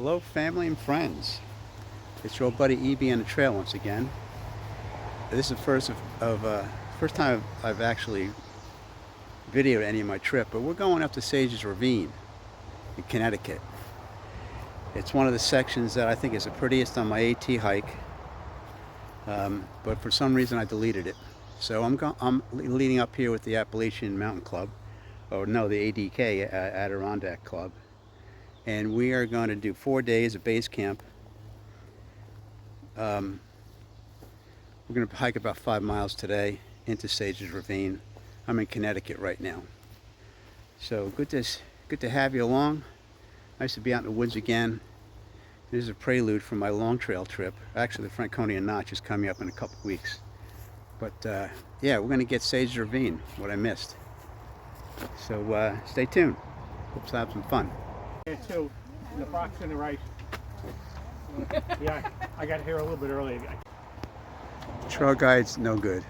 Hello, family and friends. It's your old buddy EB on the trail once again. This is the first time I've actually videoed any of my trip, but we're going up to Sage's Ravine in Connecticut. It's one of the sections that I think is the prettiest on my AT hike, but for some reason I deleted it. So I'm leading up here with the Appalachian Mountain Club, or no, the ADK, Adirondack Club, and we are going to do 4 days of base camp. We're going to hike about 5 miles today into Sage's Ravine. I'm in Connecticut right now. So good to have you along. Nice to be out in the woods again. This is a prelude for my long trail trip. Actually, the Franconia Notch is coming up in a couple weeks. But yeah, we're going to get Sage's Ravine, what I missed. So stay tuned. Hope to have some fun. Here too, the box on the right. Yeah, I got here a little bit early. Trail guide's no good.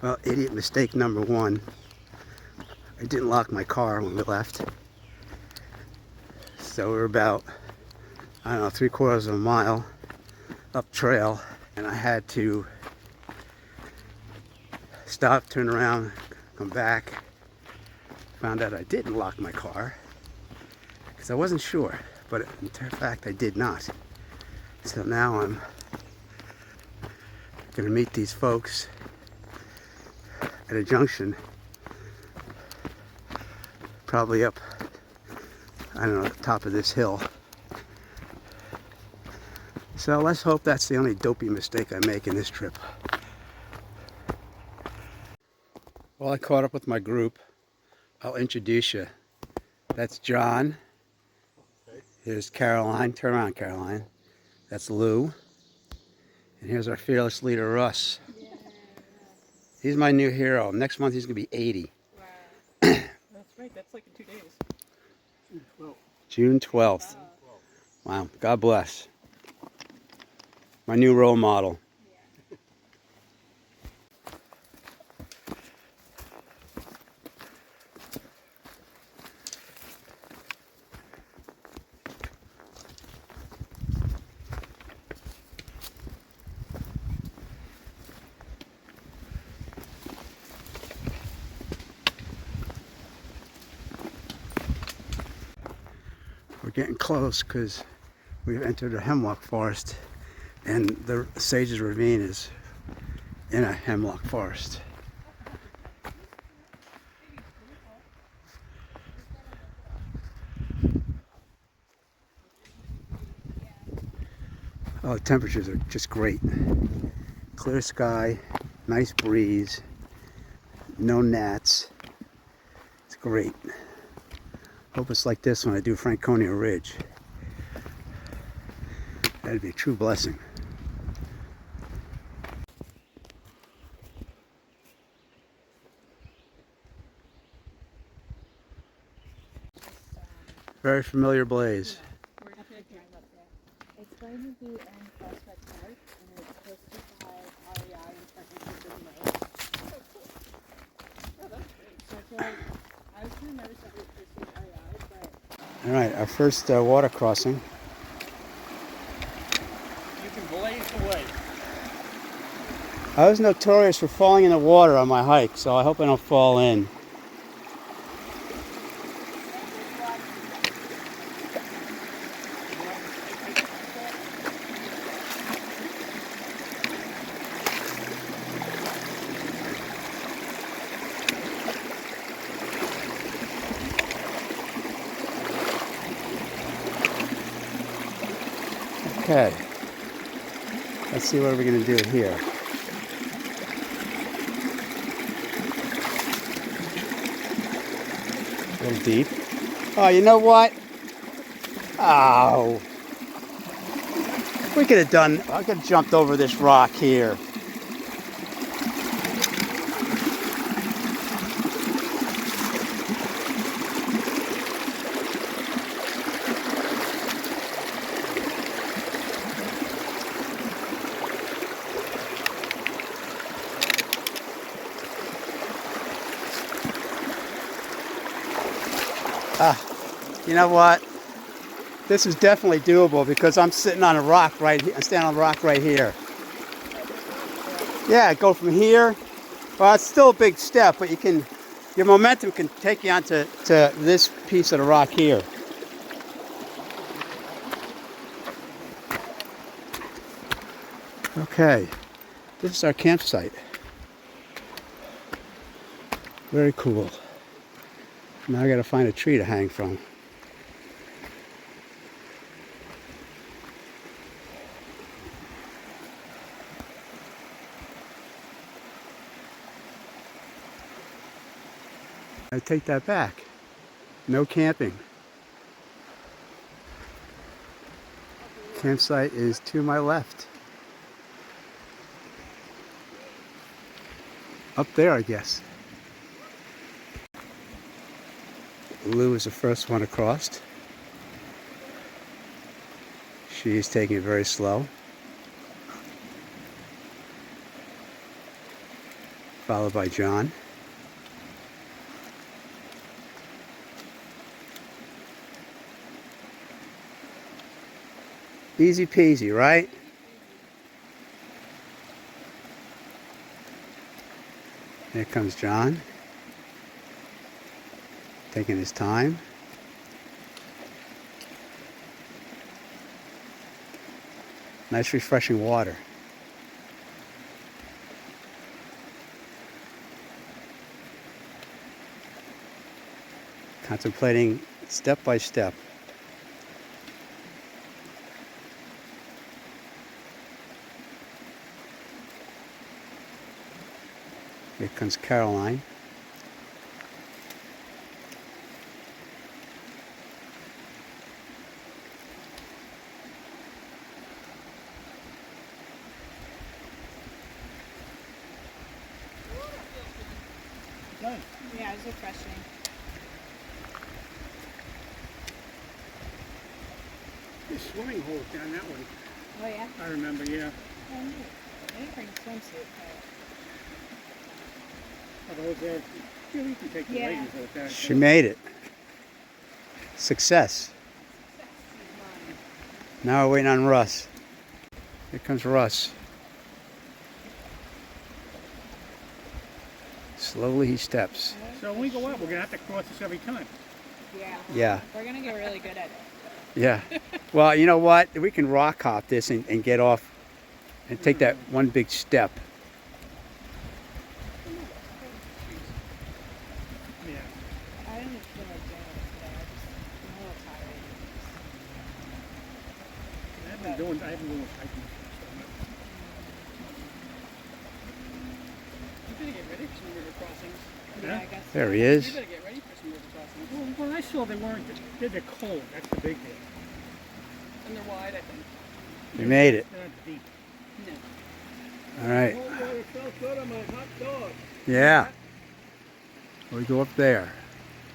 Well, idiot mistake number one. I didn't lock my car when we left. So we're about, I don't know, 3/4 of a mile up trail, and I had to stop, turn around, come back. Found out I didn't lock my car because I wasn't sure, but in fact I did not. So now I'm gonna meet these folks at a junction, probably up, I don't know, the top of this hill. So let's hope that's the only dopey mistake I make in this trip. Well, I caught up with my group. I'll introduce you. That's John. Here's Caroline. Turn around, Caroline. That's Lou. And here's our fearless leader, Russ. He's my new hero. Next month he's going to be 80. Wow. That's right. That's like in 2 days. June 12th. Wow. God bless. My new role model. We're getting close because we've entered a hemlock forest, and the Sage's Ravine is in a hemlock forest. Oh, the temperatures are just great. Clear sky, nice breeze, no gnats. It's great. Hope it's like this when I do Franconia Ridge. That'd be a true blessing. Very familiar blaze. We're going to drive up there. It's going to be in Prospect Park, and it's hosted by REI in partnership with May. Oh, that's great. So I feel like I was kind of nervous that we would pursue REI, but... All right, our first water crossing. You can blaze away. I was notorious for falling in the water on my hike, so I hope I don't fall in. Okay, let's see what we're going to do here. A little deep. Oh, you know what? Oh. We could have done, I could have jumped over this rock here. You know what? This is definitely doable because I'm sitting on a rock right here. I'm standing on a rock right here. Yeah, go from here. Well, it's still a big step, but your momentum can take you onto this piece of the rock here. Okay, this is our campsite. Very cool. Now I gotta find a tree to hang from. I take that back. No camping. Campsite is to my left. Up there, I guess. Lou is the first one across. She's taking it very slow. Followed by John. Easy peasy, right? Here comes John. Taking his time. Nice refreshing water. Contemplating step by step. Here comes Caroline. Yeah, it was refreshing. The swimming hole's down that way. Oh yeah? I remember, yeah. Oh, neat. I didn't bring a swimsuit, Although there, you can take the Yeah. ladies out there. She made it. Success. Now we're waiting on Russ. Here comes Russ. Slowly he steps. So when we go up, we're going to have to cross this every time. Yeah. Yeah, We're gonna get really good at it. yeah. Well, you know what? We can rock hop this and get off and take that one big step. Yeah. I didn't feel like doing it today. I'm a little tired. I haven't been doing hiking. You better get ready for some river crossings. Yeah, I guess. There he You is. better get ready for some river crossings. Well, I saw they weren't, they're cold. That's the big deal. And they're wide, I think. We made it. They're not deep. No. All right. It felt good on my hot dog. Yeah. We go up there.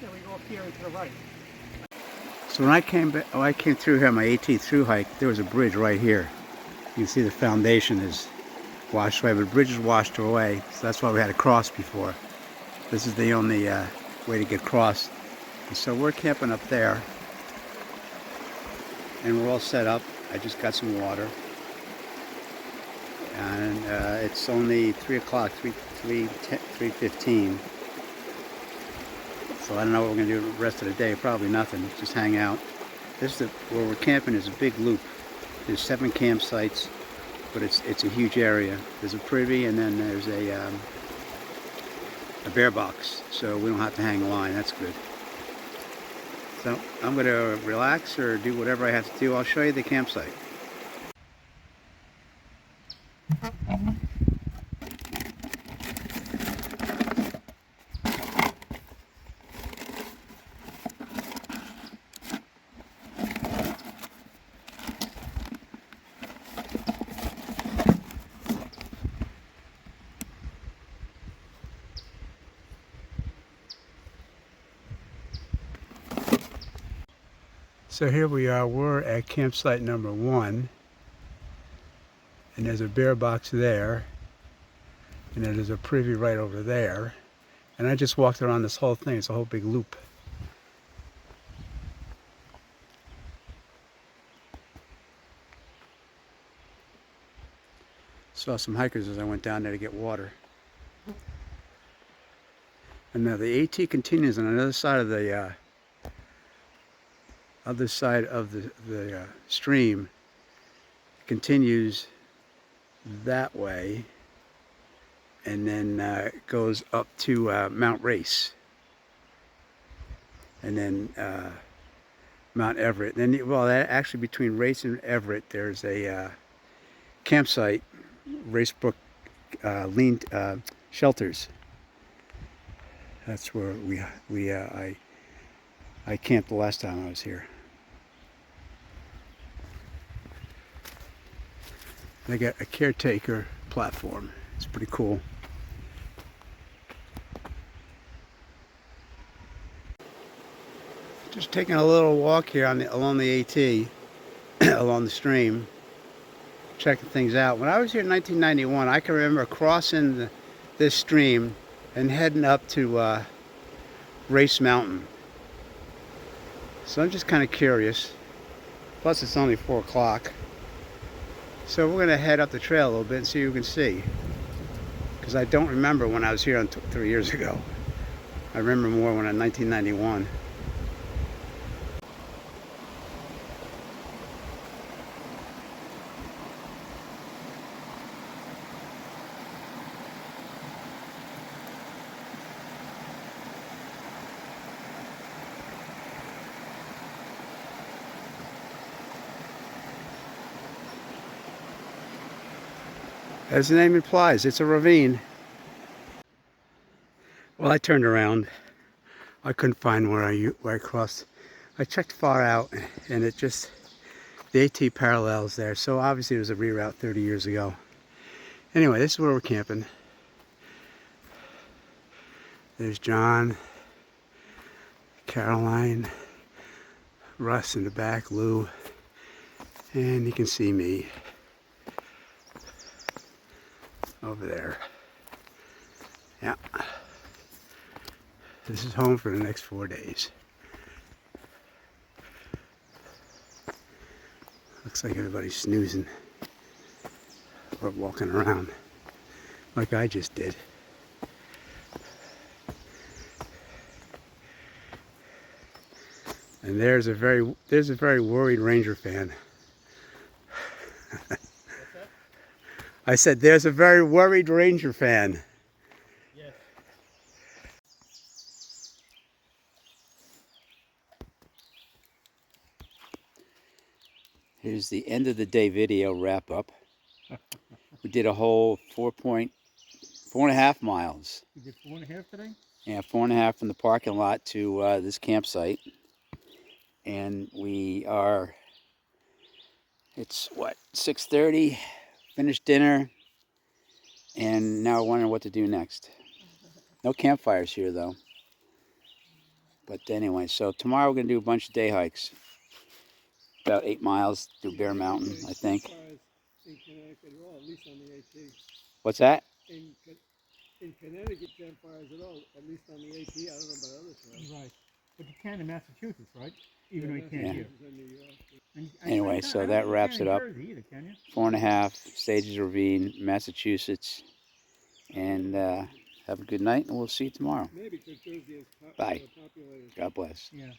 Yeah, we go up here and to the right. So when I came through here, my 18th through hike, there was a bridge right here. You can see the foundation is washed away, but the bridge is washed away, so that's why we had to cross before. This is the only way to get across. And so we're camping up there, and we're all set up. I just got some water, and it's only 3 o'clock, 3:15. So I don't know what we're going to do the rest of the day. Probably nothing. Just hang out. This is where we're camping is a big loop. There's 7 campsites, but it's a huge area. There's a privy, and then there's a bear box, so we don't have to hang a line. That's good. So I'm going to relax or do whatever I have to do. I'll show you the campsite. So here we are, we're at campsite number 1, and there's a bear box there, and then there's a privy right over there, and I just walked around this whole thing. It's a whole big loop. Saw some hikers as I went down there to get water. And now the AT continues on another side of the stream. Continues that way, and then goes up to Mount Race, and then Mount Everett. Then, well, actually between Race and Everett, there's a campsite, Racebrook Lean Shelters. That's where I camped the last time I was here. They got a caretaker platform. It's pretty cool. Just taking a little walk here along the AT, along the stream, checking things out. When I was here in 1991, I can remember crossing this stream and heading up to Race Mountain. So I'm just kind of curious. Plus, it's only 4 o'clock. So we're going to head up the trail a little bit and see what we can see. Because I don't remember when I was here 3 years ago. I remember more when in 1991. As the name implies, it's a ravine. Well, I turned around. I couldn't find where I crossed. I checked far out, and it just, the AT parallels there. So obviously it was a reroute 30 years ago. Anyway, this is where we're camping. There's John, Caroline, Russ in the back, Lou, and you can see me over there. Yeah. This is home for the next 4 days. Looks like everybody's snoozing or walking around like I just did. And there's a very worried Ranger fan. I said, there's a very worried Ranger fan. Yes. Here's the end of the day video wrap up. We did a whole 4.5 miles. You did 4.5 today? Yeah, 4.5 from the parking lot to this campsite. And it's what, 6:30? Finished dinner, and now we're wondering what to do next. No campfires here though. But anyway, so tomorrow we're going to do a bunch of day hikes. About 8 miles through Bear Mountain, I think. In Connecticut at all, at least on the AT. What's that? In Connecticut, campfires at all, at least on the AT. I don't know about other trails. Right. But you can in Massachusetts, right? Even though you can't here. Anyway, so that wraps it up. Either, can you? 4.5, Stages Ravine, Massachusetts. And have a good night, and we'll see you tomorrow. Maybe because Jersey is Bye. populated. God bless. Yeah.